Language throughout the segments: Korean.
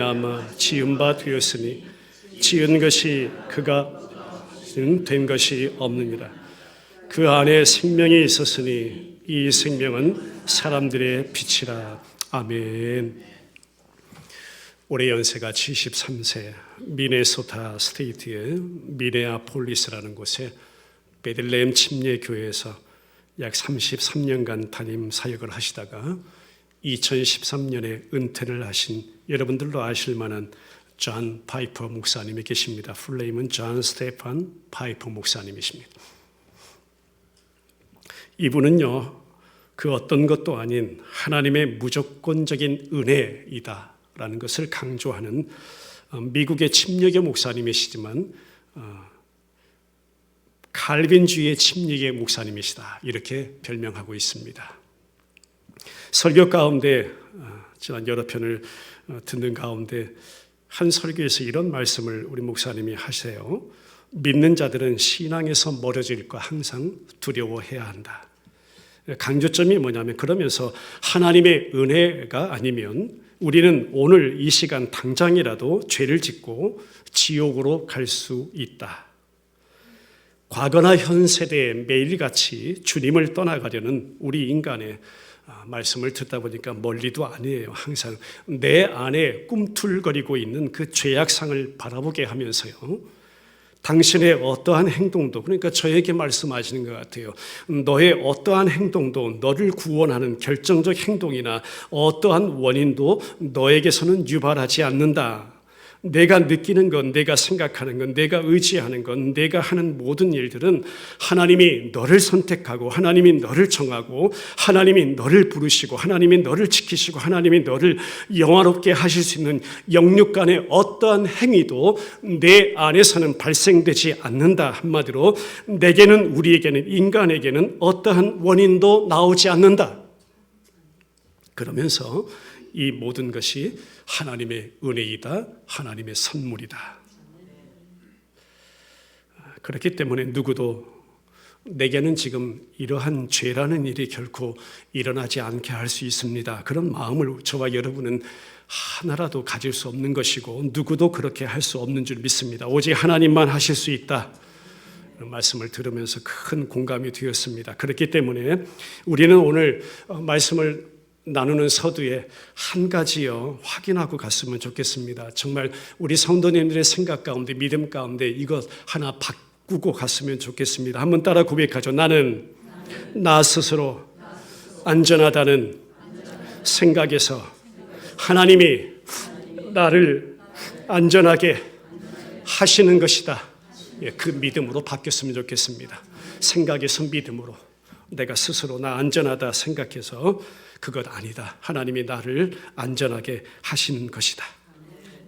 아마 지은 바 되었으니 지은 것이 그가 된 것이 없느니라. 그 안에 생명이 있었으니 이 생명은 사람들의 빛이라. 아멘. 올해 연세가 73세, 미네소타 스테이트의 미네아폴리스라는 곳에 베들레헴 침례교회에서 약 33년간 담임 사역을 하시다가 2013년에 은퇴를 하신, 여러분들도 아실 만한 존 파이퍼 목사님이 계십니다. 풀네임은 존 스테판 파이퍼 목사님이십니다. 이분은요, 그 어떤 것도 아닌 하나님의 무조건적인 은혜이다 라는 것을 강조하는 미국의 침례교 목사님이시지만 칼빈주의의 침례교 목사님이시다, 이렇게 별명하고 있습니다. 설교 가운데 지난 여러 편을 듣는 가운데 한 설교에서 이런 말씀을 우리 목사님이 하세요. 믿는 자들은 신앙에서 멀어질 거 항상 두려워해야 한다. 강조점이 뭐냐면, 그러면서 하나님의 은혜가 아니면 우리는 오늘 이 시간 당장이라도 죄를 짓고 지옥으로 갈 수 있다. 과거나 현 세대에 매일같이 주님을 떠나가려는 우리 인간의 말씀을 듣다 보니까 멀리도 아니에요. 항상 내 안에 꿈틀거리고 있는 그 죄악상을 바라보게 하면서요, 당신의 어떠한 행동도, 그러니까 저에게 말씀하시는 것 같아요. 너의 어떠한 행동도, 너를 구원하는 결정적 행동이나 어떠한 원인도 너에게서는 유발하지 않는다. 내가 느끼는 건, 내가 생각하는 건, 내가 의지하는 건, 내가 하는 모든 일들은 하나님이 너를 선택하고 하나님이 너를 정하고 하나님이 너를 부르시고 하나님이 너를 지키시고 하나님이 너를 영화롭게 하실 수 있는 영육 간의 어떠한 행위도 내 안에서는 발생되지 않는다. 한마디로 내게는, 우리에게는, 인간에게는 어떠한 원인도 나오지 않는다. 그러면서 이 모든 것이 하나님의 은혜이다, 하나님의 선물이다. 그렇기 때문에 누구도 내게는 지금 이러한 죄라는 일이 결코 일어나지 않게 할 수 있습니다, 그런 마음을 저와 여러분은 하나라도 가질 수 없는 것이고, 누구도 그렇게 할 수 없는 줄 믿습니다. 오직 하나님만 하실 수 있다. 말씀을 들으면서 큰 공감이 되었습니다. 그렇기 때문에 우리는 오늘 말씀을 나누는 서두에 한 가지요 확인하고 갔으면 좋겠습니다. 정말 우리 성도님들의 생각 가운데, 믿음 가운데 이것 하나 바꾸고 갔으면 좋겠습니다. 한번 따라 고백하죠. 나는 나 스스로 안전하다는 생각에서 하나님이 나를 안전하게 하시는 것이다. 그 믿음으로 바뀌었으면 좋겠습니다. 생각에서 믿음으로, 내가 스스로 나 안전하다 생각해서 그것 아니다. 하나님이 나를 안전하게 하시는 것이다.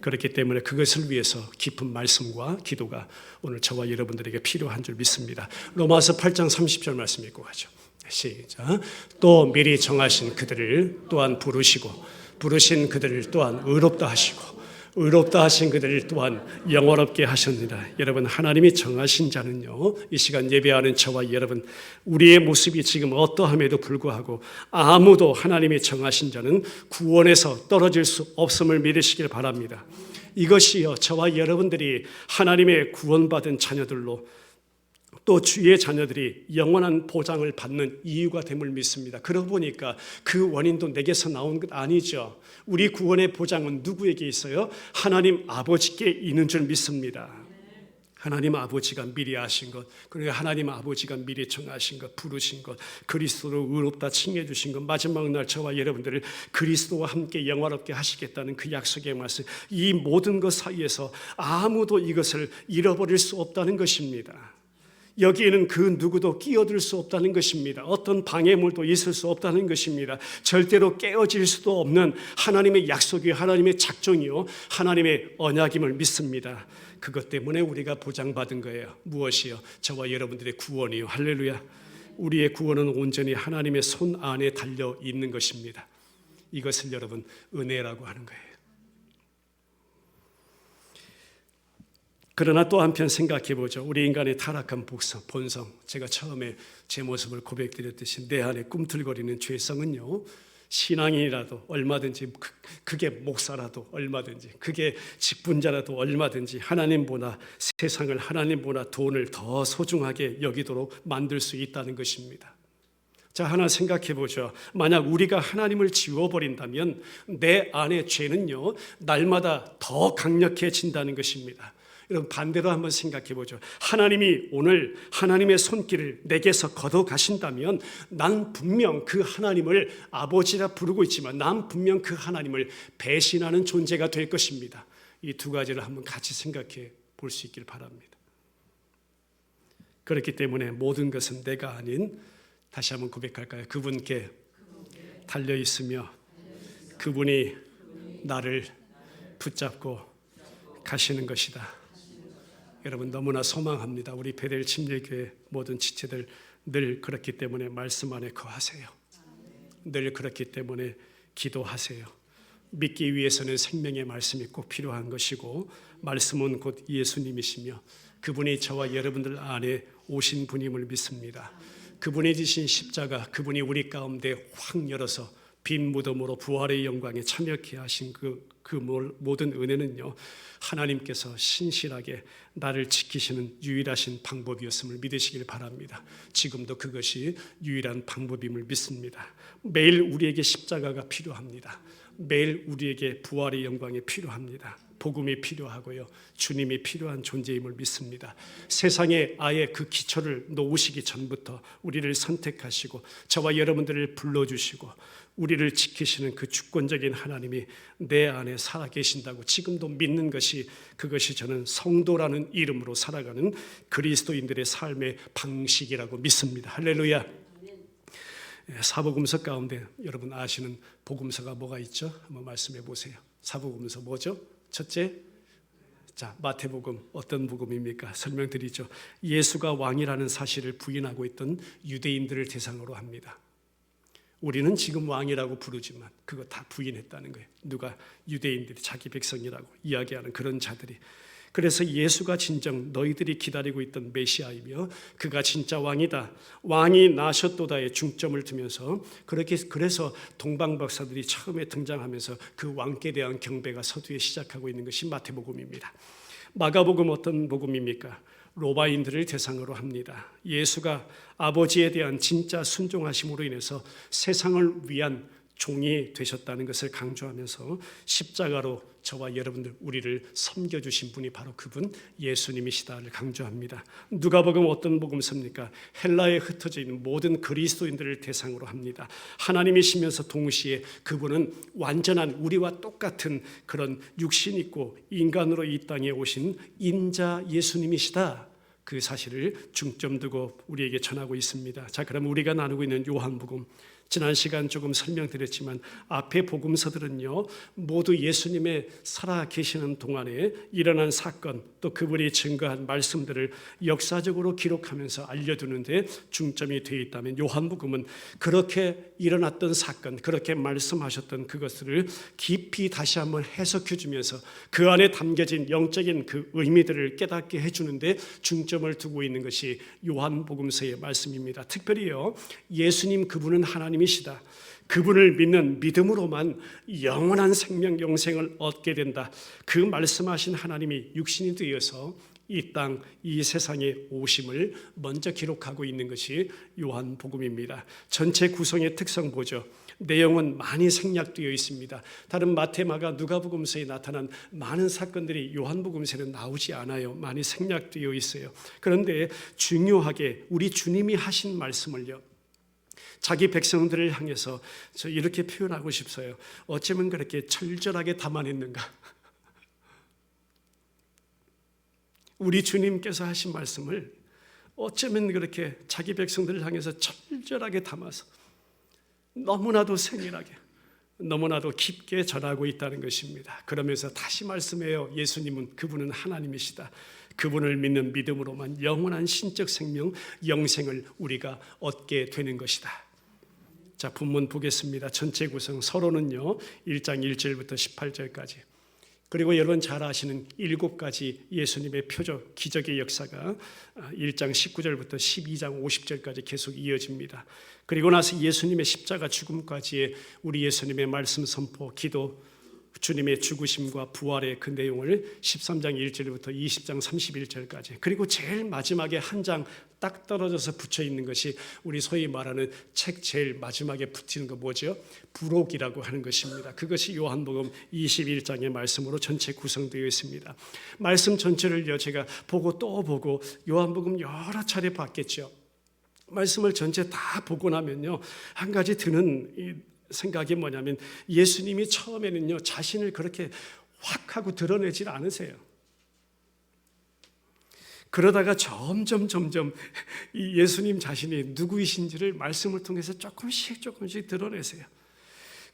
그렇기 때문에 그것을 위해서 깊은 말씀과 기도가 오늘 저와 여러분들에게 필요한 줄 믿습니다. 로마서 8장 30절 말씀 읽고 가죠. 시작. 또 미리 정하신 그들을 또한 부르시고 부르신 그들을 또한 의롭다 하시고 의롭다 하신 그들을 또한 영원롭게 하셨느니라. 여러분, 하나님이 정하신 자는요, 이 시간 예배하는 저와 여러분, 우리의 모습이 지금 어떠함에도 불구하고 아무도 하나님이 정하신 자는 구원에서 떨어질 수 없음을 믿으시길 바랍니다. 이것이요, 저와 여러분들이 하나님의 구원받은 자녀들로, 또 주의 자녀들이 영원한 보장을 받는 이유가 됨을 믿습니다. 그러고 보니까 그 원인도 내게서 나온 것 아니죠. 우리 구원의 보장은 누구에게 있어요? 하나님 아버지께 있는 줄 믿습니다. 하나님 아버지가 미리 아신 것, 그리고 하나님 아버지가 미리 정하신 것, 부르신 것, 그리스도로 의롭다 칭해 주신 것, 마지막 날 저와 여러분들을 그리스도와 함께 영화롭게 하시겠다는 그 약속의 말씀, 이 모든 것 사이에서 아무도 이것을 잃어버릴 수 없다는 것입니다. 여기에는 그 누구도 끼어들 수 없다는 것입니다. 어떤 방해물도 있을 수 없다는 것입니다. 절대로 깨어질 수도 없는 하나님의 약속이요, 하나님의 작정이요, 하나님의 언약임을 믿습니다. 그것 때문에 우리가 보장받은 거예요. 무엇이요? 저와 여러분들의 구원이요. 할렐루야. 우리의 구원은 온전히 하나님의 손 안에 달려 있는 것입니다. 이것을 여러분 은혜라고 하는 거예요. 그러나 또 한편 생각해 보죠. 우리 인간의 타락한 본성, 제가 처음에 제 모습을 고백드렸듯이 내 안에 꿈틀거리는 죄성은요, 신앙인이라도 얼마든지, 그게 목사라도 얼마든지, 그게 직분자라도 얼마든지 하나님보다, 세상을 하나님보다, 돈을 더 소중하게 여기도록 만들 수 있다는 것입니다. 자, 하나 생각해 보죠. 만약 우리가 하나님을 지워버린다면 내 안의 죄는요, 날마다 더 강력해진다는 것입니다. 여러분, 반대로 한번 생각해 보죠. 하나님이 오늘 하나님의 손길을 내게서 걷어 가신다면 난 분명 그 하나님을 아버지라 부르고 있지만 난 분명 그 하나님을 배신하는 존재가 될 것입니다. 이 두 가지를 한번 같이 생각해 볼 수 있길 바랍니다. 그렇기 때문에 모든 것은 내가 아닌, 다시 한번 고백할까요? 그분께 달려 있으며 그분이 나를 붙잡고 가시는 것이다. 여러분, 너무나 소망합니다. 우리 베델 침례교회 모든 지체들 늘 그렇기 때문에 말씀 안에 거하세요. 늘 그렇기 때문에 기도하세요. 믿기 위해서는 생명의 말씀이 꼭 필요한 것이고, 말씀은 곧 예수님이시며 그분이 저와 여러분들 안에 오신 분임을 믿습니다. 그분이 지신 십자가, 그분이 우리 가운데 확 열어서 빈 무덤으로 부활의 영광에 참여케 하신 그 모든 은혜는요, 하나님께서 신실하게 나를 지키시는 유일하신 방법이었음을 믿으시길 바랍니다. 지금도 그것이 유일한 방법임을 믿습니다. 매일 우리에게 십자가가 필요합니다. 매일 우리에게 부활의 영광이 필요합니다. 복음이 필요하고요, 주님이 필요한 존재임을 믿습니다. 세상에 아예 그 기초를 놓으시기 전부터 우리를 선택하시고 저와 여러분들을 불러주시고 우리를 지키시는 그 주권적인 하나님이 내 안에 살아계신다고 지금도 믿는 것이, 그것이 저는 성도라는 이름으로 살아가는 그리스도인들의 삶의 방식이라고 믿습니다. 할렐루야. 사복음서 가운데 여러분 아시는 복음서가 뭐가 있죠? 한번 말씀해 보세요. 사복음서 뭐죠? 첫째, 자, 마태복음. 어떤 복음입니까? 설명드리죠. 예수가 왕이라는 사실을 부인하고 있던 유대인들을 대상으로 합니다. 우리는 지금 왕이라고 부르지만 그거 다 부인했다는 거예요. 누가? 유대인들이, 자기 백성이라고 이야기하는 그런 자들이. 그래서 예수가 진정 너희들이 기다리고 있던 메시아이며 그가 진짜 왕이다, 왕이 나셨도다에 중점을 두면서, 그래서 동방 박사들이 처음에 등장하면서 그 왕께 대한 경배가 서두에 시작하고 있는 것이 마태복음입니다. 마가복음 어떤 복음입니까? 로마인들을 대상으로 합니다. 예수가 아버지에 대한 진짜 순종하심으로 인해서 세상을 위한 종이 되셨다는 것을 강조하면서 십자가로 저와 여러분들, 우리를 섬겨주신 분이 바로 그분 예수님이시다를 강조합니다. 누가복음 어떤 복음서입니까? 헬라에 흩어져 있는 모든 그리스도인들을 대상으로 합니다. 하나님이시면서 동시에 그분은 완전한 우리와 똑같은 그런 육신 있고 인간으로 이 땅에 오신 인자 예수님이시다, 그 사실을 중점 두고 우리에게 전하고 있습니다. 자, 그럼 우리가 나누고 있는 요한복음, 지난 시간 조금 설명드렸지만 앞에 복음서들은요 모두 예수님의 살아 계시는 동안에 일어난 사건, 또 그분이 증거한 말씀들을 역사적으로 기록하면서 알려두는데 중점이 되어 있다면, 요한복음은 그렇게 일어났던 사건, 그렇게 말씀하셨던 그것들을 깊이 다시 한번 해석해 주면서 그 안에 담겨진 영적인 그 의미들을 깨닫게 해주는데 중점을 두고 있는 것이 요한복음서의 말씀입니다. 특별히요, 예수님 그분은 하나님이시다, 그분을 믿는 믿음으로만 영원한 생명, 영생을 얻게 된다, 그 말씀하신 하나님이 육신이 되어서 이 땅, 이 세상에 오심을 먼저 기록하고 있는 것이 요한복음입니다. 전체 구성의 특성 보죠. 내용은 많이 생략되어 있습니다. 다른 마태, 마가, 누가복음서에 나타난 많은 사건들이 요한복음서에는 나오지 않아요. 많이 생략되어 있어요. 그런데 중요하게 우리 주님이 하신 말씀을요, 자기 백성들을 향해서 저 이렇게 표현하고 싶어요. 어쩌면 그렇게 철저하게 담아냈는가? 우리 주님께서 하신 말씀을 어쩌면 그렇게 자기 백성들을 향해서 철저하게 담아서 너무나도 세밀하게, 너무나도 깊게 전하고 있다는 것입니다. 그러면서 다시 말씀해요. 예수님은 그분은 하나님이시다, 그분을 믿는 믿음으로만 영원한 신적 생명, 영생을 우리가 얻게 되는 것이다. 자, 본문 보겠습니다. 전체 구성 서론은요 1장 1절부터 18절까지. 그리고 여러분 잘 아시는 7가지 예수님의 표적, 기적의 역사가 1장 19절부터 12장 50절까지 계속 이어집니다. 그리고 나서 예수님의 십자가 죽음까지의 우리 예수님의 말씀 선포, 기도, 주님의 죽으심과 부활의 그 내용을 13장 1절부터 20장 31절까지, 그리고 제일 마지막에 한 장 딱 떨어져서 붙여 있는 것이 우리 소위 말하는 책 제일 마지막에 붙이는 거 뭐죠? 부록이라고 하는 것입니다. 그것이 요한복음 21장의 말씀으로 전체 구성되어 있습니다. 말씀 전체를요 제가 보고 또 보고 요한복음 여러 차례 봤겠죠. 말씀을 전체 다 보고 나면요 한 가지 드는 생각이 뭐냐면, 예수님이 처음에는요 자신을 그렇게 확 하고 드러내질 않으세요. 그러다가 점점 이 예수님 자신이 누구이신지를 말씀을 통해서 조금씩 드러내세요.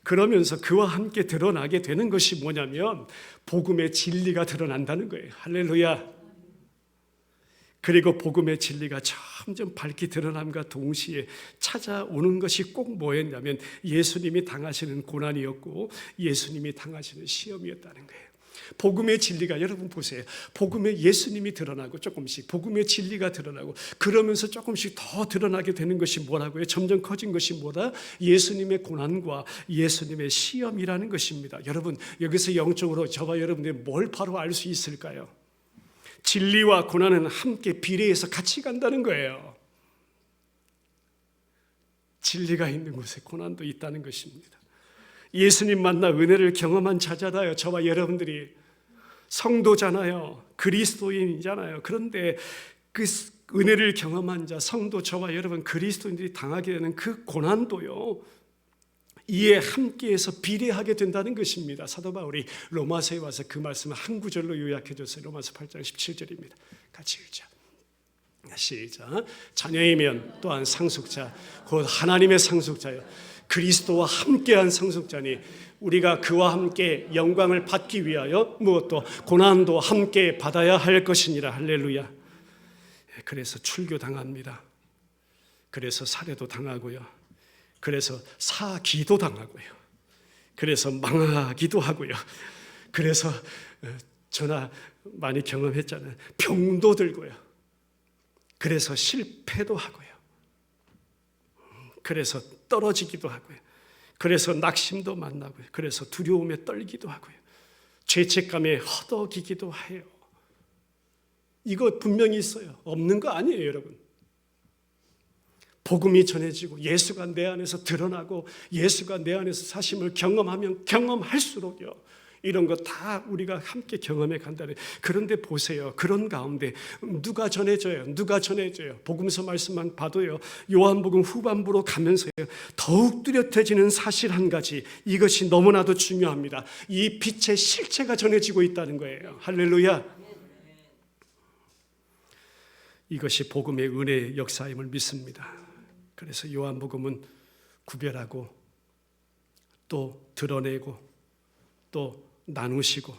그러면서 그와 함께 드러나게 되는 것이 뭐냐면 복음의 진리가 드러난다는 거예요. 할렐루야. 그리고 복음의 진리가 점점 밝게 드러남과 동시에 찾아오는 것이 꼭 뭐였냐면 예수님이 당하시는 고난이었고 예수님이 당하시는 시험이었다는 거예요. 복음의 진리가, 여러분 보세요. 복음에 예수님이 드러나고 조금씩 복음의 진리가 드러나고 그러면서 조금씩 더 드러나게 되는 것이 뭐라고요? 점점 커진 것이 뭐다? 예수님의 고난과 예수님의 시험이라는 것입니다. 여러분 여기서 영적으로 저와 여러분들이 뭘 바로 알 수 있을까요? 진리와 고난은 함께 비례해서 같이 간다는 거예요. 진리가 있는 곳에 고난도 있다는 것입니다. 예수님 만나 은혜를 경험한 자잖아요. 저와 여러분들이 성도잖아요. 그리스도인이잖아요. 그런데 그 은혜를 경험한 자, 성도, 저와 여러분 그리스도인들이 당하게 되는 그 고난도요 이에 함께해서 비례하게 된다는 것입니다. 사도 바울이 로마서에 와서 그 말씀을 한 구절로 요약해 줬어요. 로마서 8장 17절입니다. 같이 읽자. 시작. 자녀이면 또한 상속자, 곧 하나님의 상속자요 그리스도와 함께한 상속자니 우리가 그와 함께 영광을 받기 위하여 무엇도 고난도 함께 받아야 할 것이니라. 할렐루야. 그래서 출교당합니다. 그래서 살해도 당하고요. 그래서 사기도 당하고요. 그래서 망하기도 하고요. 그래서 저나 많이 경험했잖아요. 병도 들고요. 그래서 실패도 하고요. 그래서 떨어지기도 하고요. 그래서 낙심도 만나고요. 그래서 두려움에 떨기도 하고요. 죄책감에 허덕이기도 해요. 이거 분명히 있어요. 없는 거 아니에요, 여러분. 복음이 전해지고 예수가 내 안에서 드러나고 예수가 내 안에서 사심을 경험하면 경험할수록요 이런 거 다 우리가 함께 경험해 간다는. 그런데 보세요. 그런 가운데 누가 전해줘요? 복음서 말씀만 봐도요 요한복음 후반부로 가면서요 더욱 뚜렷해지는 사실 한 가지, 이것이 너무나도 중요합니다. 이 빛의 실체가 전해지고 있다는 거예요. 할렐루야. 이것이 복음의 은혜의 역사임을 믿습니다. 그래서 요한복음은 구별하고 또 드러내고 또 나누시고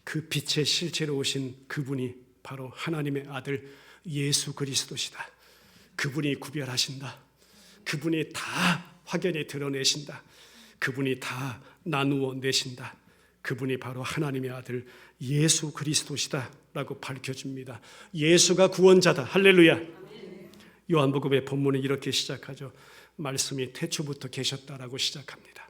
그 빛의 실체로 오신 그분이 바로 하나님의 아들 예수 그리스도시다. 그분이 구별하신다. 그분이 다 확연히 드러내신다. 그분이 다 나누어 내신다. 그분이 바로 하나님의 아들 예수 그리스도시다 라고 밝혀줍니다. 예수가 구원자다. 할렐루야. 요한복음의 본문은 이렇게 시작하죠. 말씀이 태초부터 계셨다라고 시작합니다.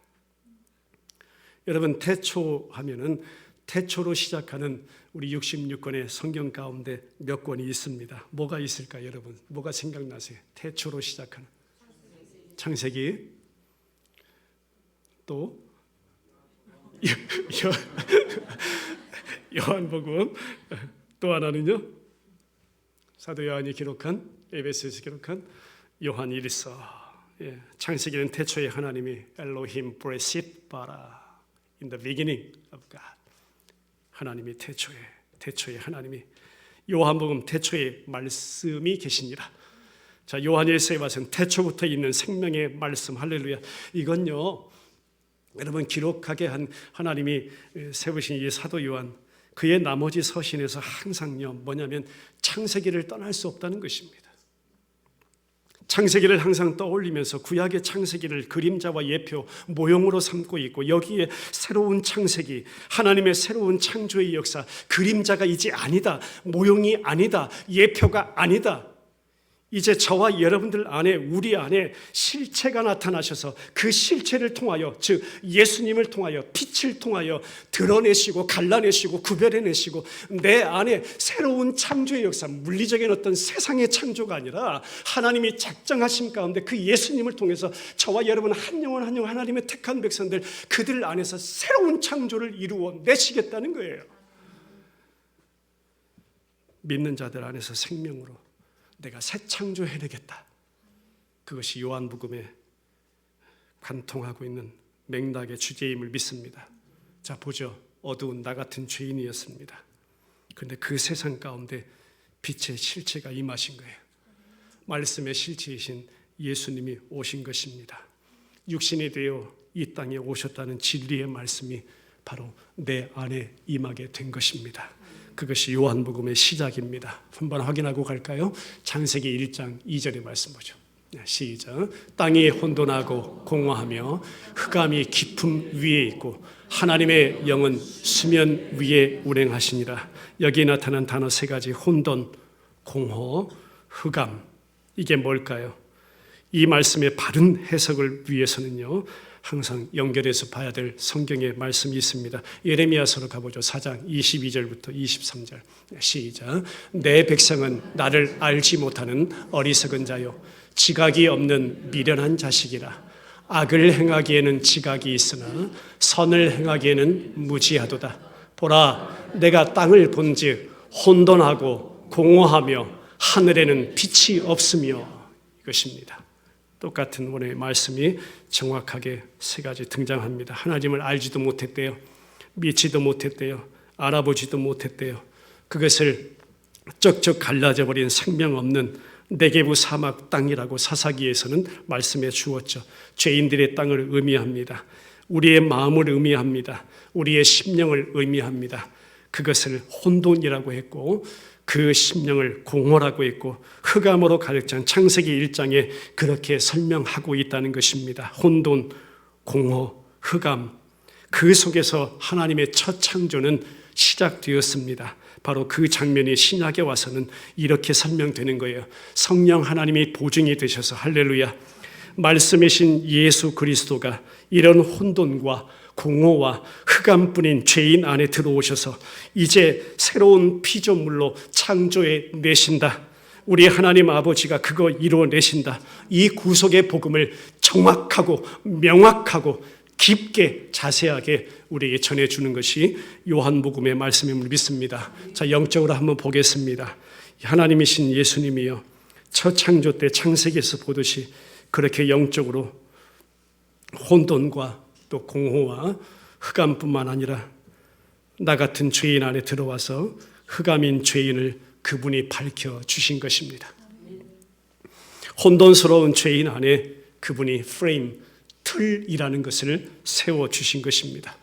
여러분 태초하면은 태초로 시작하는 우리 66권의 성경 가운데 몇 권이 있습니다. 뭐가 있을까요, 여러분? 뭐가 생각나세요? 태초로 시작하는 창세기, 또 요한복음, 또 하나는요 사도 요한이 기록한, 에베소에서 기록한 요한 1서. 창세기는 태초에 하나님이 엘로힘 브레싯 바라 in the beginning of God. 하나님이 태초에 하나님이. 요한복음 태초에 말씀이 계시니라. 자, 요한 1서에 와서는 태초부터 있는 생명의 말씀. 할렐루야. 이건요 여러분 기록하게 한 하나님이 세우신 이 사도 요한, 그의 나머지 서신에서 항상요 뭐냐면 창세기를 떠날 수 없다는 것입니다. 창세기를 항상 떠올리면서 구약의 창세기를 그림자와 예표, 모형으로 삼고 있고 여기에 새로운 창세기, 하나님의 새로운 창조의 역사, 그림자가 이제 아니다, 모형이 아니다, 예표가 아니다. 이제 저와 여러분들 안에, 우리 안에 실체가 나타나셔서 그 실체를 통하여, 즉 예수님을 통하여, 빛을 통하여 드러내시고 갈라내시고 구별해내시고 내 안에 새로운 창조의 역사, 물리적인 어떤 세상의 창조가 아니라 하나님이 작정하신 가운데 그 예수님을 통해서 저와 여러분 한 영혼 한 영혼 하나님의 택한 백성들, 그들 안에서 새로운 창조를 이루어 내시겠다는 거예요. 믿는 자들 안에서 생명으로 내가 새 창조해내겠다. 그것이 요한복음에 관통하고 있는 맥락의 주제임을 믿습니다. 자, 보죠. 어두운 나 같은 죄인이었습니다. 그런데 그 세상 가운데 빛의 실체가 임하신 거예요. 말씀의 실체이신 예수님이 오신 것입니다. 육신이 되어 이 땅에 오셨다는 진리의 말씀이 바로 내 안에 임하게 된 것입니다. 그것이 요한복음의 시작입니다. 한번 확인하고 갈까요? 창세기 1장 2절의 말씀 보죠. 시작. 땅이 혼돈하고 공허하며 흑암이 깊음 위에 있고 하나님의 영은 수면 위에 운행하시니라. 여기에 나타난 단어 세 가지, 혼돈, 공허, 흑암. 이게 뭘까요? 이 말씀의 바른 해석을 위해서는요, 항상 연결해서 봐야 될 성경의 말씀이 있습니다. 예레미야서로 가보죠. 4장 22절부터 23절. 시작. 내 백성은 나를 알지 못하는 어리석은 자요, 지각이 없는 미련한 자식이라. 악을 행하기에는 지각이 있으나 선을 행하기에는 무지하도다. 보라, 내가 땅을 본즉 혼돈하고 공허하며 하늘에는 빛이 없으며. 이것입니다. 똑같은 오늘의 말씀이 정확하게 세 가지 등장합니다. 하나님을 알지도 못했대요. 믿지도 못했대요. 알아보지도 못했대요. 그것을 쩍쩍 갈라져 버린 생명 없는 네게부 사막 땅이라고 사사기에서는 말씀해 주었죠. 죄인들의 땅을 의미합니다. 우리의 마음을 의미합니다. 우리의 심령을 의미합니다. 그것을 혼돈이라고 했고 그 심령을 공허라고 했고 흑암으로 가득 찬 창세기 1장에 그렇게 설명하고 있다는 것입니다. 혼돈, 공허, 흑암, 그 속에서 하나님의 첫 창조는 시작되었습니다. 바로 그 장면이 신약에 와서는 이렇게 설명되는 거예요. 성령 하나님이 보증이 되셔서, 할렐루야, 말씀이신 예수 그리스도가 이런 혼돈과 공허와 흑암뿐인 죄인 안에 들어오셔서 이제 새로운 피조물로 창조해 내신다. 우리 하나님 아버지가 그거 이루어내신다. 이 구속의 복음을 정확하고 명확하고 깊게 자세하게 우리에게 전해주는 것이 요한복음의 말씀임을 믿습니다. 자, 영적으로 한번 보겠습니다. 하나님이신 예수님이요, 첫 창조 때 창세기에서 보듯이 그렇게 영적으로 혼돈과 또 공허와 흑암뿐만 아니라 나 같은 죄인 안에 들어와서 흑암인 죄인을 그분이 밝혀주신 것입니다. 혼돈스러운 죄인 안에 그분이 프레임, 틀이라는 것을 세워주신 것입니다.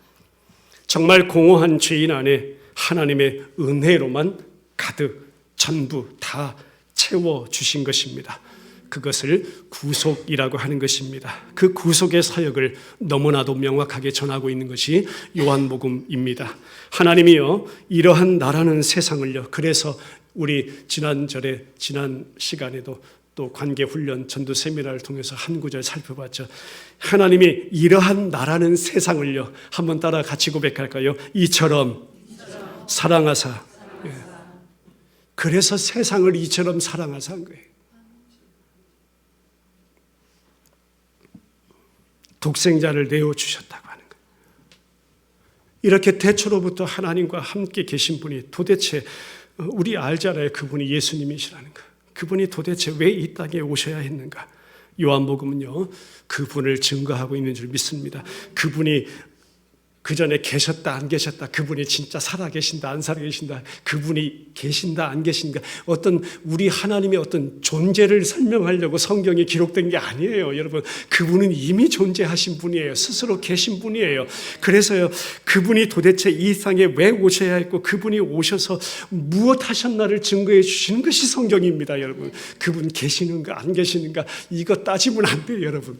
정말 공허한 죄인 안에 하나님의 은혜로만 가득 전부 다 채워주신 것입니다. 그것을 구속이라고 하는 것입니다. 그 구속의 사역을 너무나도 명확하게 전하고 있는 것이 요한복음입니다. 하나님이요, 이러한 나라는 세상을요, 그래서 우리 지난 시간에도 또 관계훈련 전도 세미나를 통해서 한 구절 살펴봤죠. 하나님이 이러한 나라는 세상을요, 한번 따라 같이 고백할까요? 이처럼 사랑하사. 그래서 세상을 이처럼 사랑하사 한 거예요. 독생자를 내어주셨다고 하는 거예요. 이렇게 태초로부터 하나님과 함께 계신 분이 도대체, 우리 알잖아요. 그분이 예수님이시라는 거. 그분이 도대체 왜 이 땅에 오셔야 했는가? 요한복음은요, 그분을 증거하고 있는 줄 믿습니다. 그분이 그 전에 계셨다 안 계셨다, 그분이 진짜 살아계신다 안 살아계신다, 그분이 계신다 안 계신가, 어떤 우리 하나님의 어떤 존재를 설명하려고 성경에 기록된 게 아니에요. 여러분, 그분은 이미 존재하신 분이에요. 스스로 계신 분이에요. 그래서요, 그분이 도대체 이 땅에 왜 오셔야 했고 그분이 오셔서 무엇 하셨나를 증거해 주시는 것이 성경입니다. 여러분, 그분 계시는가 안 계시는가 이거 따지면 안 돼요. 여러분,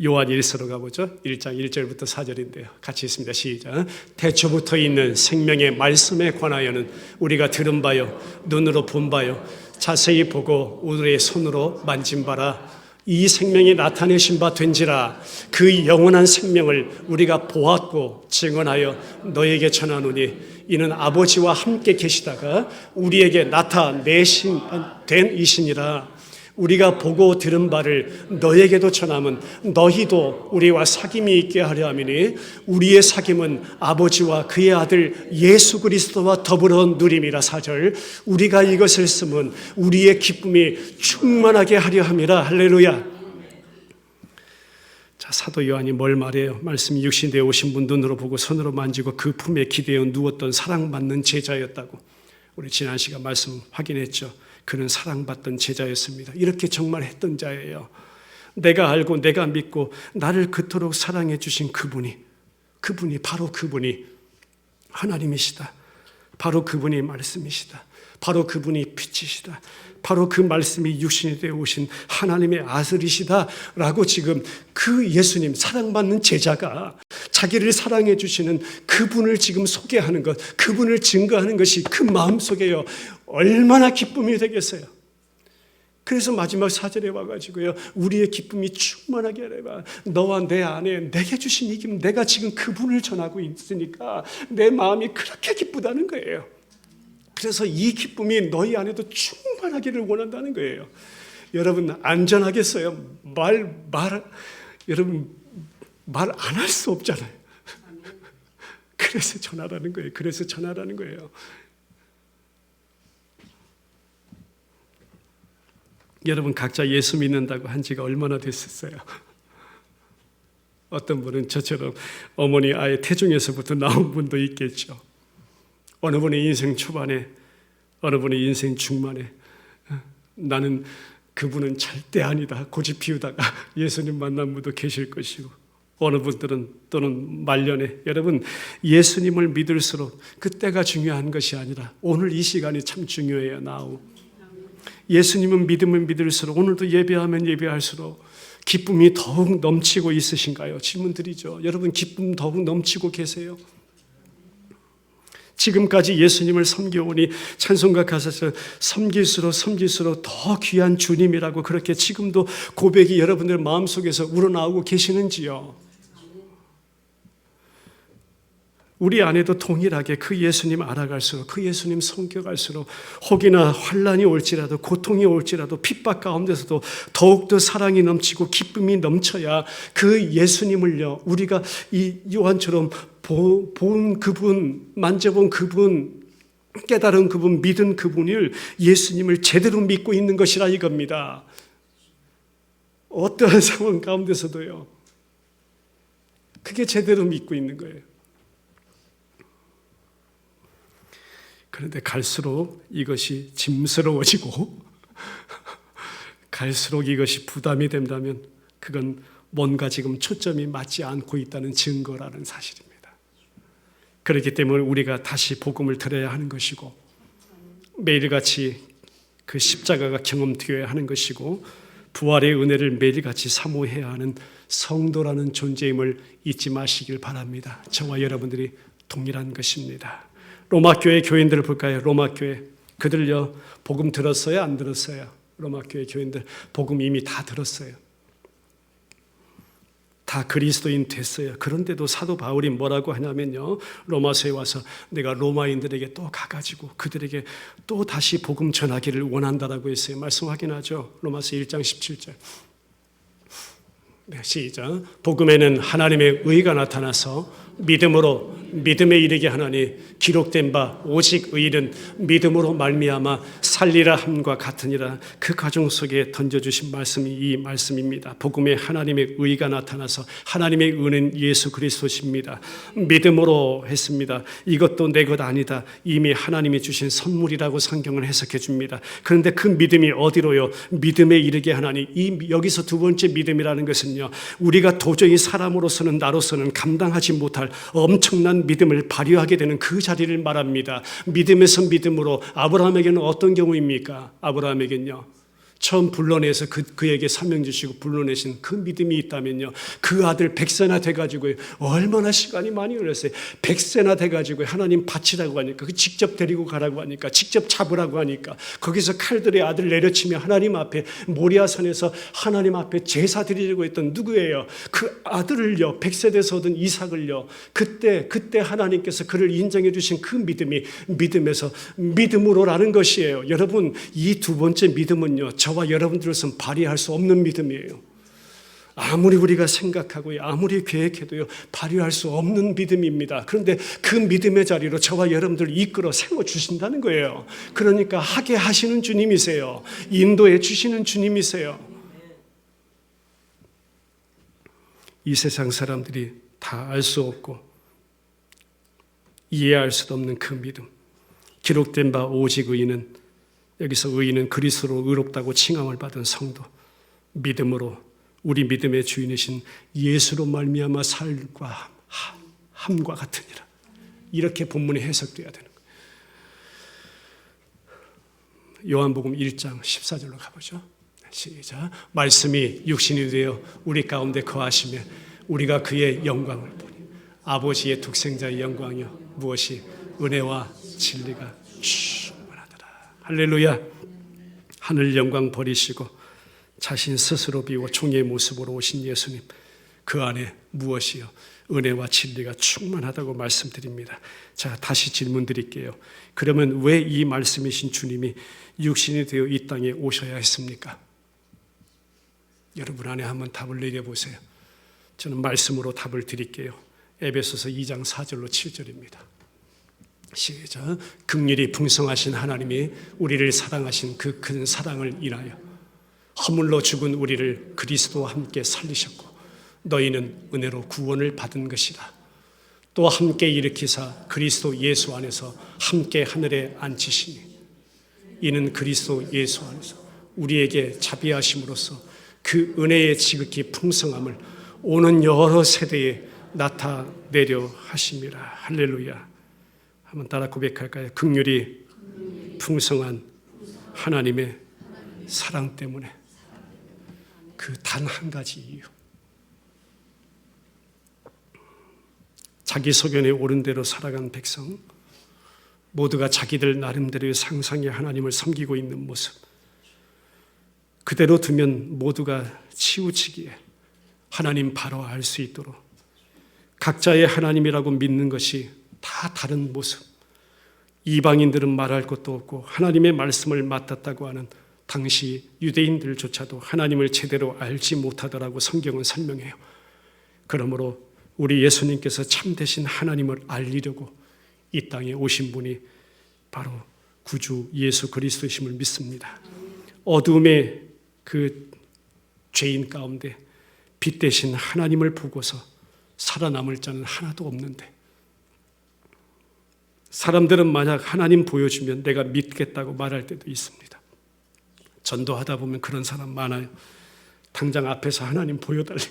요한 1서로 가보죠. 1장 1절부터 4절인데요. 같이 있습니다. 시작. 태초부터 있는 생명의 말씀에 관하여는 우리가 들은 바요, 눈으로 본 바요, 자세히 보고 우리의 손으로 만진 바라. 이 생명이 나타내신 바 된지라. 그 영원한 생명을 우리가 보았고 증언하여 너에게 전하노니 이는 아버지와 함께 계시다가 우리에게 나타내신 된 이시니라. 우리가 보고 들은 바를 너에게도 전함은 너희도 우리와 사귐이 있게 하려 함이니 우리의 사귐은 아버지와 그의 아들 예수 그리스도와 더불어 누림이라. 4절. 우리가 이것을 쓰면 우리의 기쁨이 충만하게 하려 함이라. 할렐루야. 자, 사도 요한이 뭘 말해요? 말씀이 육신되어 오신 분 눈으로 보고 손으로 만지고 그 품에 기대어 누웠던 사랑받는 제자였다고. 우리 지난 시간 말씀 확인했죠. 그는 사랑받던 제자였습니다. 이렇게 정말 했던 자예요. 내가 알고 내가 믿고 나를 그토록 사랑해 주신 그분이 바로 그분이 하나님이시다. 바로 그분이 말씀이시다. 바로 그분이 빛이시다. 바로 그 말씀이 육신이 되어 오신 하나님의 아들이시다라고 지금 그 예수님, 사랑받는 제자가 자기를 사랑해 주시는 그분을 지금 소개하는 것, 그분을 증거하는 것이 그 마음속에요, 얼마나 기쁨이 되겠어요. 그래서 마지막 4절에 와가지고요, 우리의 기쁨이 충만하게 하라. 너와 내 안에 내게 주신 이 기쁨, 내가 지금 그분을 전하고 있으니까 내 마음이 그렇게 기쁘다는 거예요. 그래서 이 기쁨이 너희 안에도 충만하기를 원한다는 거예요. 여러분, 안전하겠어요? 여러분, 말 안 할 수 없잖아요. 그래서 전하라는 거예요. 그래서 전하라는 거예요. 여러분, 각자 예수 믿는다고 한 지가 얼마나 됐었어요? 어떤 분은 저처럼 어머니 아예 태중에서부터 나온 분도 있겠죠. 어느 분이 인생 초반에, 어느 분이 인생 중반에, 나는 그분은 절대 아니다 고집 피우다가 예수님 만난 분도 계실 것이고, 어느 분들은 또는 말년에. 여러분, 예수님을 믿을수록 그때가 중요한 것이 아니라 오늘 이 시간이 참 중요해요. 나우 예수님은 믿으면 믿을수록, 오늘도 예배하면 예배할수록 기쁨이 더욱 넘치고 있으신가요? 질문 드리죠. 여러분, 기쁨 더욱 넘치고 계세요? 지금까지 예수님을 섬겨오니 찬송가 가사에서 섬길수록 더 귀한 주님이라고 그렇게 지금도 고백이 여러분들 마음속에서 우러나오고 계시는지요? 우리 안에도 동일하게 그 예수님 알아갈수록, 그 예수님 섬겨갈수록 혹이나 환난이 올지라도, 고통이 올지라도, 핍박 가운데서도 더욱더 사랑이 넘치고 기쁨이 넘쳐야 그 예수님을요, 우리가 이 요한처럼 본 그분, 만져본 그분, 깨달은 그분, 믿은 그분을, 예수님을 제대로 믿고 있는 것이라 이겁니다. 어떠한 상황 가운데서도요, 그게 제대로 믿고 있는 거예요. 그런데 갈수록 이것이 짐스러워지고 갈수록 이것이 부담이 된다면 그건 뭔가 지금 초점이 맞지 않고 있다는 증거라는 사실입니다. 그렇기 때문에 우리가 다시 복음을 들어야 하는 것이고, 매일같이 그 십자가가 경험되어야 하는 것이고, 부활의 은혜를 매일같이 사모해야 하는 성도라는 존재임을 잊지 마시길 바랍니다. 저와 여러분들이 동일한 것입니다. 로마교회 교인들을 볼까요? 로마교회, 그들요, 복음 들었어요? 안 들었어요? 로마교회 교인들 복음 이미 다 들었어요. 다 그리스도인 됐어요. 그런데도 사도 바울이 뭐라고 하냐면요, 로마서에 와서 내가 로마인들에게 또 가가지고 그들에게 또 다시 복음 전하기를 원한다라고 했어요. 말씀 확인하죠. 로마서 1장 17절. 네, 시작. 복음에는 하나님의 의가 나타나서 믿음으로 믿음에 이르게 하나니 기록된 바 오직 의인은 믿음으로 말미암아 살리라 함과 같으니라. 그 가정 속에 던져주신 말씀이 이 말씀입니다. 복음에 하나님의 의가 나타나서 하나님의 의는 예수 그리스도십니다. 믿음으로 했습니다. 이것도 내 것 아니다. 이미 하나님이 주신 선물이라고 성경은 해석해 줍니다. 그런데 그 믿음이 어디로요? 믿음에 이르게 하나니, 여기서 두 번째 믿음이라는 것은요, 우리가 도저히 사람으로서는 나로서는 감당하지 못할 엄청난 믿음을 발휘하게 되는 그 자리를 말합니다. 믿음에서 믿음으로. 아브라함에게는 어떤 경우입니까? 아브라함에게는요, 처음 불러내서 그에게 사명 주시고 불러내신 그 믿음이 있다면요, 그 아들 100세나 돼가지고 얼마나 시간이 많이 걸렸어요. 100세나 돼가지고 하나님 바치라고 하니까, 직접 데리고 가라고 하니까, 직접 잡으라고 하니까, 거기서 칼들의 아들 내려치며 하나님 앞에 모리아산에서 하나님 앞에 제사 드리려고 했던 누구예요? 그 아들을요, 100세 돼서 얻은 이삭을요, 그때 하나님께서 그를 인정해 주신 그 믿음이 믿음에서 믿음으로라는 것이에요. 여러분, 이 두 번째 믿음은요, 저와 여러분들로서는 발휘할 수 없는 믿음이에요. 아무리 우리가 생각하고요, 아무리 계획해도요, 발휘할 수 없는 믿음입니다. 그런데 그 믿음의 자리로 저와 여러분들을 이끌어 세워주신다는 거예요. 그러니까 하게 하시는 주님이세요. 인도해 주시는 주님이세요. 이 세상 사람들이 다 알 수 없고 이해할 수도 없는 그 믿음. 기록된 바 오직 의인은, 여기서 의인은 그리스도로 의롭다고 칭함을 받은 성도, 믿음으로 우리 믿음의 주인이신 예수로 말미암아 살과 함과 같으니라. 이렇게 본문이 해석돼야 되는 거예요. 요한복음 1장 14절로 가보죠. 시작. 말씀이 육신이 되어 우리 가운데 거하시며 우리가 그의 영광을 보니 아버지의 독생자의 영광이요 무엇이 은혜와 진리가 할렐루야. 하늘 영광 버리시고 자신 스스로 비워 종의 모습으로 오신 예수님, 그 안에 무엇이요? 은혜와 진리가 충만하다고 말씀드립니다. 자, 다시 질문 드릴게요. 그러면 왜 이 말씀이신 주님이 육신이 되어 이 땅에 오셔야 했습니까? 여러분 안에 한번 답을 내려보세요. 저는 말씀으로 답을 드릴게요. 에베소서 2장 4절로 7절입니다. 시작. 긍휼이 풍성하신 하나님이 우리를 사랑하신 그 큰 사랑을 인하여 허물로 죽은 우리를 그리스도와 함께 살리셨고 너희는 은혜로 구원을 받은 것이라. 또 함께 일으키사 그리스도 예수 안에서 함께 하늘에 앉히시니 이는 그리스도 예수 안에서 우리에게 자비하심으로써 그 은혜의 지극히 풍성함을 오는 여러 세대에 나타내려 하심이라. 할렐루야. 한번 따라 고백할까요? 긍휼이 풍성한 하나님의 사랑 때문에, 그 단 한 가지 이유. 자기 소견에 옳은 대로 살아간 백성, 모두가 자기들 나름대로의 상상의 하나님을 섬기고 있는 모습, 그대로 두면 모두가 치우치기에 하나님 바로 알 수 있도록 각자의 하나님이라고 믿는 것이 다 다른 모습. 이방인들은 말할 것도 없고 하나님의 말씀을 맡았다고 하는 당시 유대인들조차도 하나님을 제대로 알지 못하더라고 성경은 설명해요. 그러므로 우리 예수님께서 참되신 하나님을 알리려고 이 땅에 오신 분이 바로 구주 예수 그리스도이심을 믿습니다. 어둠의 그 죄인 가운데 빛 대신 하나님을 보고서 살아남을 자는 하나도 없는데, 사람들은 만약 하나님 보여주면 내가 믿겠다고 말할 때도 있습니다. 전도하다 보면 그런 사람 많아요. 당장 앞에서 하나님 보여달래.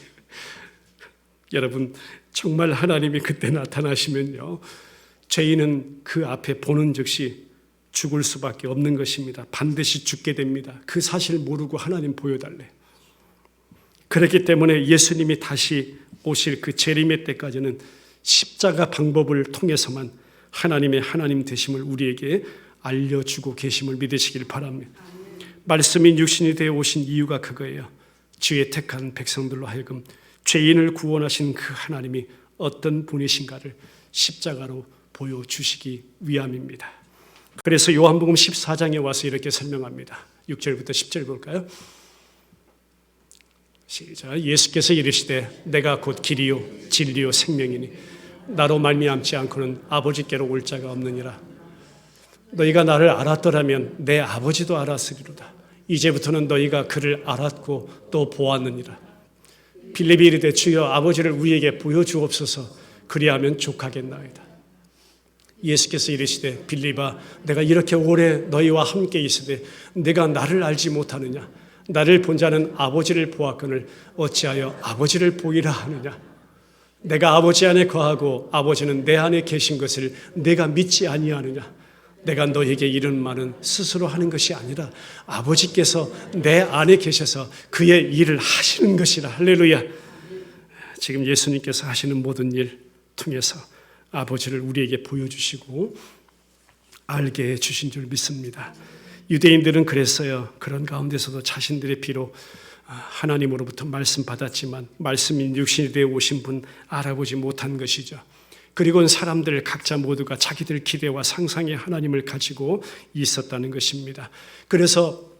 여러분, 정말 하나님이 그때 나타나시면요, 죄인은 그 앞에 보는 즉시 죽을 수밖에 없는 것입니다. 반드시 죽게 됩니다. 그 사실 모르고 하나님 보여달래. 그렇기 때문에 예수님이 다시 오실 그 재림의 때까지는 십자가 방법을 통해서만 하나님의 하나님 되심을 우리에게 알려주고 계심을 믿으시길 바랍니다. 말씀인 육신이 되어 오신 이유가 그거예요. 주의 택한 백성들로 하여금 죄인을 구원하신 그 하나님이 어떤 분이신가를 십자가로 보여주시기 위함입니다. 그래서 요한복음 14장에 와서 이렇게 설명합니다. 6절부터 10절 볼까요? 시작. 예수께서 이르시되 내가 곧 길이요 진리요 생명이니 나로 말미암지 않고는 아버지께로 올 자가 없느니라. 너희가 나를 알았더라면 내 아버지도 알았으리로다. 이제부터는 너희가 그를 알았고 또 보았느니라. 빌립이 이르되 주여 아버지를 우리에게 보여주옵소서. 그리하면 족하겠나이다. 예수께서 이르시되 빌립아 내가 이렇게 오래 너희와 함께 있으되 내가 나를 알지 못하느냐. 나를 본 자는 아버지를 보았거늘 어찌하여 아버지를 보이라 하느냐. 내가 아버지 안에 거하고 아버지는 내 안에 계신 것을 내가 믿지 아니하느냐. 내가 너에게 이런 말은 스스로 하는 것이 아니라 아버지께서 내 안에 계셔서 그의 일을 하시는 것이라. 할렐루야. 지금 예수님께서 하시는 모든 일 통해서 아버지를 우리에게 보여주시고 알게 해주신 줄 믿습니다. 유대인들은 그랬어요. 그런 가운데서도 자신들의 피로 하나님으로부터 말씀 받았지만 말씀인 육신이 되어 오신 분 알아보지 못한 것이죠. 그리고는 사람들 각자 모두가 자기들 기대와 상상의 하나님을 가지고 있었다는 것입니다. 그래서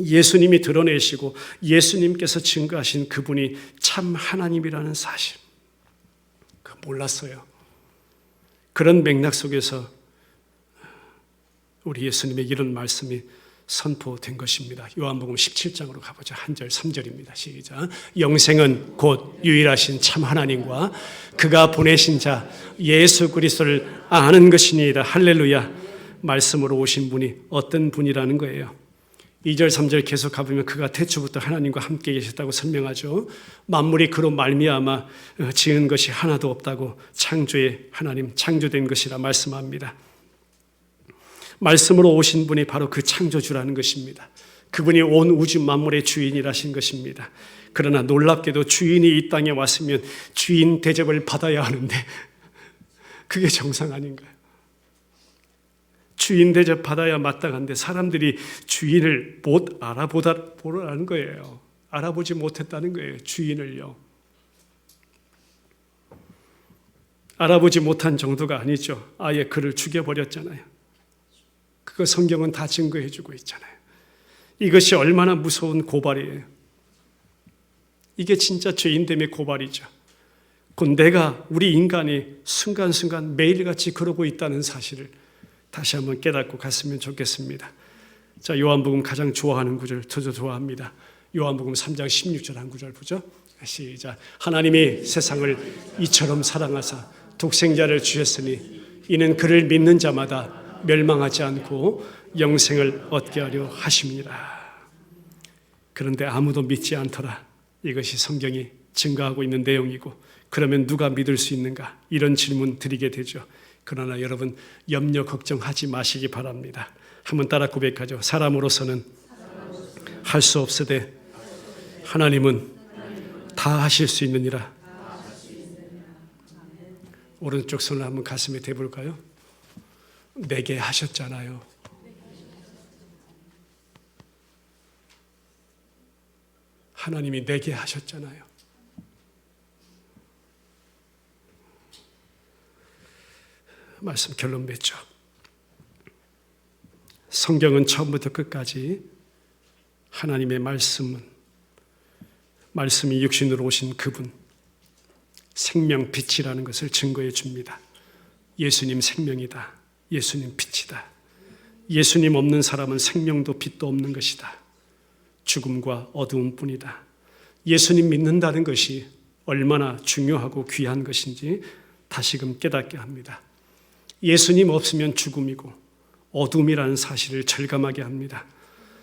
예수님이 드러내시고 예수님께서 증거하신 그분이 참 하나님이라는 사실 몰랐어요. 그런 맥락 속에서 우리 예수님의 이런 말씀이 선포된 것입니다. 요한복음 17장으로 가보죠. 1절 3절입니다. 시작. 영생은 곧 유일하신 참 하나님과 그가 보내신 자 예수 그리스도를 아는 것이니이다. 할렐루야. 말씀으로 오신 분이 어떤 분이라는 거예요. 2절 3절 계속 가보면 그가 태초부터 하나님과 함께 계셨다고 설명하죠. 만물이 그로 말미암아 지은 것이 하나도 없다고 창조의 하나님 창조된 것이라 말씀합니다. 말씀으로 오신 분이 바로 그 창조주라는 것입니다. 그분이 온 우주 만물의 주인이라신 것입니다. 그러나 놀랍게도 주인이 이 땅에 왔으면 주인 대접을 받아야 하는데 그게 정상 아닌가요? 주인 대접 받아야 마땅한데 사람들이 주인을 못 알아보라는 거예요. 알아보지 못했다는 거예요. 주인을요. 알아보지 못한 정도가 아니죠. 아예 그를 죽여버렸잖아요. 그거 성경은 다 증거해주고 있잖아요. 이것이 얼마나 무서운 고발이에요. 이게 진짜 죄인됨의 고발이죠. 곧 내가 우리 인간이 순간순간 매일같이 그러고 있다는 사실을 다시 한번 깨닫고 갔으면 좋겠습니다. 자, 요한복음 가장 좋아하는 구절, 저도 좋아합니다. 요한복음 3장 16절 한 구절 보죠. 시작. 하나님이 세상을 이처럼 사랑하사 독생자를 주셨으니 이는 그를 믿는 자마다 멸망하지 않고 영생을 얻게 하려 하심이라. 그런데 아무도 믿지 않더라. 이것이 성경이 증거하고 있는 내용이고 그러면 누가 믿을 수 있는가? 이런 질문 드리게 되죠. 그러나 여러분 염려 걱정하지 마시기 바랍니다. 한번 따라 고백하죠. 사람으로서는 할 수 없으되 하나님은 다 하실 수 있느니라. 오른쪽 손을 한번 가슴에 대볼까요? 내게 하셨잖아요. 하나님이 내게 하셨잖아요. 말씀 결론 맺죠. 성경은 처음부터 끝까지 하나님의 말씀이 육신으로 오신 그분, 생명 빛이라는 것을 증거해 줍니다. 예수님 생명이다. 예수님 빛이다. 예수님 없는 사람은 생명도 빛도 없는 것이다. 죽음과 어두움뿐이다. 예수님 믿는다는 것이 얼마나 중요하고 귀한 것인지 다시금 깨닫게 합니다. 예수님 없으면 죽음이고 어둠이라는 사실을 절감하게 합니다.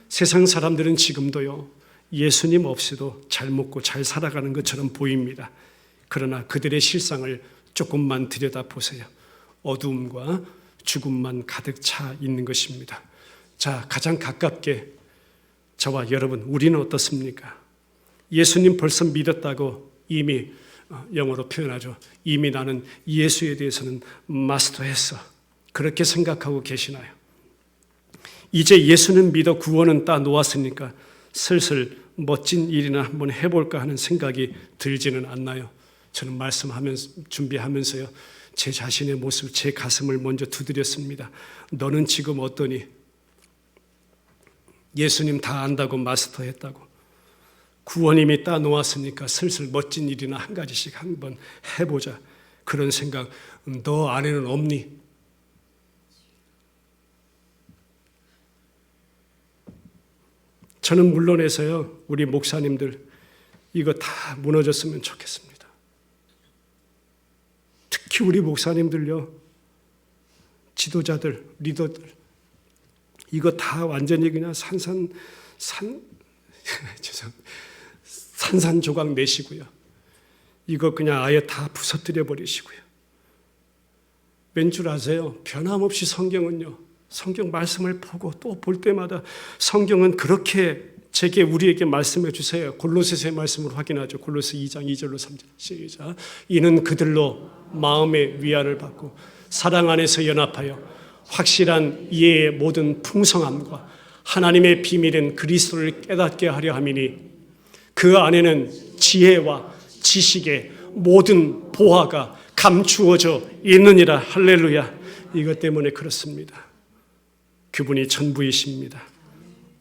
세상 사람들은 지금도요, 예수님 없이도 잘 먹고 잘 살아가는 것처럼 보입니다. 그러나 그들의 실상을 조금만 들여다보세요. 어두움과 죽음만 가득 차 있는 것입니다. 자, 가장 가깝게 저와 여러분, 우리는 어떻습니까? 예수님 벌써 믿었다고 이미 영어로 표현하죠. 이미 나는 예수에 대해서는 마스터했어. 그렇게 생각하고 계시나요? 이제 예수는 믿어 구원은 따 놓았으니까 슬슬 멋진 일이나 한번 해볼까 하는 생각이 들지는 않나요? 저는 말씀하면서 준비하면서요, 제 자신의 모습, 제 가슴을 먼저 두드렸습니다. 너는 지금 어떠니? 예수님 다 안다고 마스터했다고. 구원 이미 따 놓았으니까 슬슬 멋진 일이나 한 가지씩 한번 해보자. 그런 생각 너 안에는 없니? 저는 물론해서요, 우리 목사님들 이거 다 무너졌으면 좋겠습니다. 특히 우리 목사님들요, 지도자들, 리더들 이거 다 완전히 그냥 산산조각 내시고요. 이거 그냥 아예 다 부서뜨려 버리시고요. 왠 줄 아세요? 변함없이 성경은요, 성경 말씀을 보고 또 볼 때마다 성경은 그렇게 제게 우리에게 말씀해 주세요. 골로새서의 말씀을 확인하죠. 골로새 2장 2절로 3절 시작. 이는 그들로 마음의 위안을 받고 사랑 안에서 연합하여 확실한 이해의 모든 풍성함과 하나님의 비밀인 그리스도를 깨닫게 하려 함이니 그 안에는 지혜와 지식의 모든 보화가 감추어져 있느니라. 할렐루야. 이것 때문에 그렇습니다. 그분이 전부이십니다.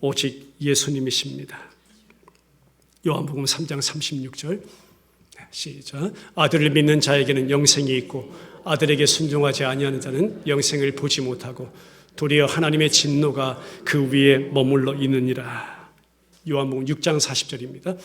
오직 예수님이십니다. 요한복음 3장 36절 시작. 아들을 믿는 자에게는 영생이 있고 아들에게 순종하지 아니하는 자는 영생을 보지 못하고 도리어 하나님의 진노가 그 위에 머물러 있느니라. 요한복음 6장 40절입니다.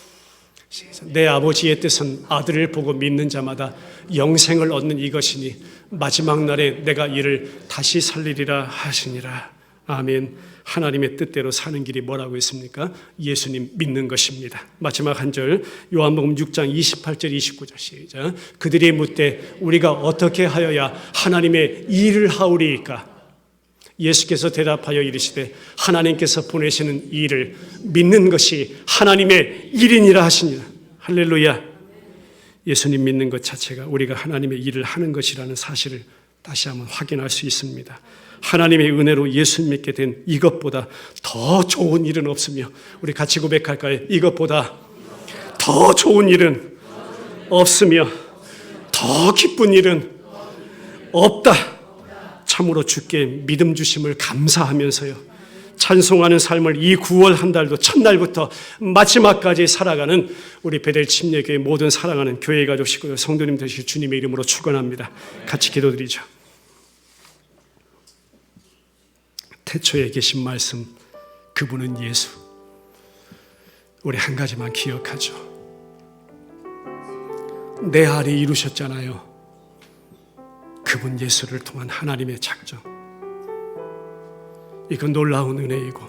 내 아버지의 뜻은 아들을 보고 믿는 자마다 영생을 얻는 이것이니 마지막 날에 내가 이를 다시 살리리라 하시니라. 아멘. 하나님의 뜻대로 사는 길이 뭐라고 했습니까? 예수님 믿는 것입니다. 마지막 한 절 요한복음 6장 28절 29절 시작. 그들이 묻되 우리가 어떻게 하여야 하나님의 일을 하오리이까? 예수께서 대답하여 이르시되 하나님께서 보내시는 일을 믿는 것이 하나님의 일이니라 하시니라. 할렐루야. 예수님 믿는 것 자체가 우리가 하나님의 일을 하는 것이라는 사실을 다시 한번 확인할 수 있습니다. 하나님의 은혜로 예수 믿게 된 이것보다 더 좋은 일은 없으며, 우리 같이 고백할까요? 이것보다 더 좋은 일은 없으며 더 기쁜 일은 없다. 참으로 주께 믿음 주심을 감사하면서요, 찬송하는 삶을 이 9월 한 달도 첫날부터 마지막까지 살아가는 우리 베델 침례교회 모든 사랑하는 교회 가족 식구들 성도님 되시길 주님의 이름으로 축원합니다. 같이 기도드리죠. 태초에 계신 말씀, 그분은 예수. 우리 한 가지만 기억하죠. 내 안에 이루셨잖아요. 그분 예수를 통한 하나님의 작정. 이건 놀라운 은혜이고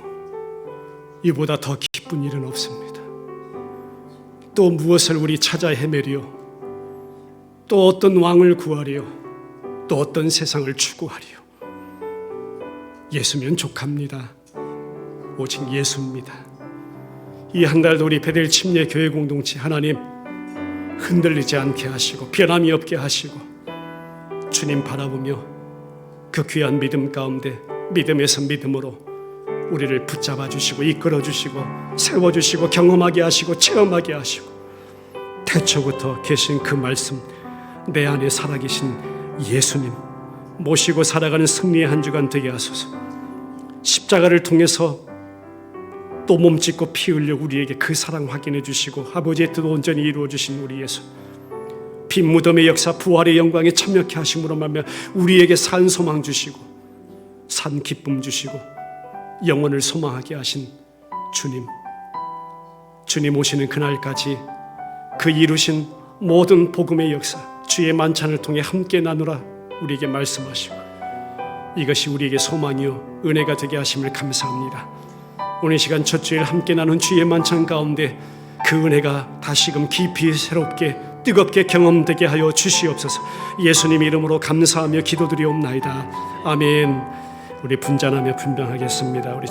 이보다 더 기쁜 일은 없습니다. 또 무엇을 우리 찾아 헤매리요? 또 어떤 왕을 구하리요? 또 어떤 세상을 추구하리요? 예수면 족합니다. 오직 예수입니다. 이 한 달도 우리 베델 침례 교회 공동체 하나님 흔들리지 않게 하시고 변함이 없게 하시고 주님 바라보며 그 귀한 믿음 가운데 믿음에서 믿음으로 우리를 붙잡아 주시고 이끌어 주시고 세워 주시고 경험하게 하시고 체험하게 하시고 태초부터 계신 그 말씀, 내 안에 살아계신 예수님 모시고 살아가는 승리의 한 주간 되게 하소서. 십자가를 통해서 또 몸짓고 피 흘려 우리에게 그 사랑 확인해 주시고 아버지의 뜻 온전히 이루어 주신 우리 예수, 빈 무덤의 역사 부활의 영광에 참여케 하심으로 말미암아 우리에게 산 소망 주시고 산 기쁨 주시고 영혼을 소망하게 하신 주님 오시는 그날까지 그 이루신 모든 복음의 역사 주의 만찬을 통해 함께 나누라 우리에게 말씀하시고 이것이 우리에게 소망이요 은혜가 되게 하심을 감사합니다. 오늘 시간 첫 주일 함께 나눈 주의 만찬 가운데 그 은혜가 다시금 깊이 새롭게 뜨겁게 경험되게 하여 주시옵소서. 예수님 이름으로 감사하며 기도드리옵나이다. 아멘. 우리 분잔하며 분명하겠습니다. 우리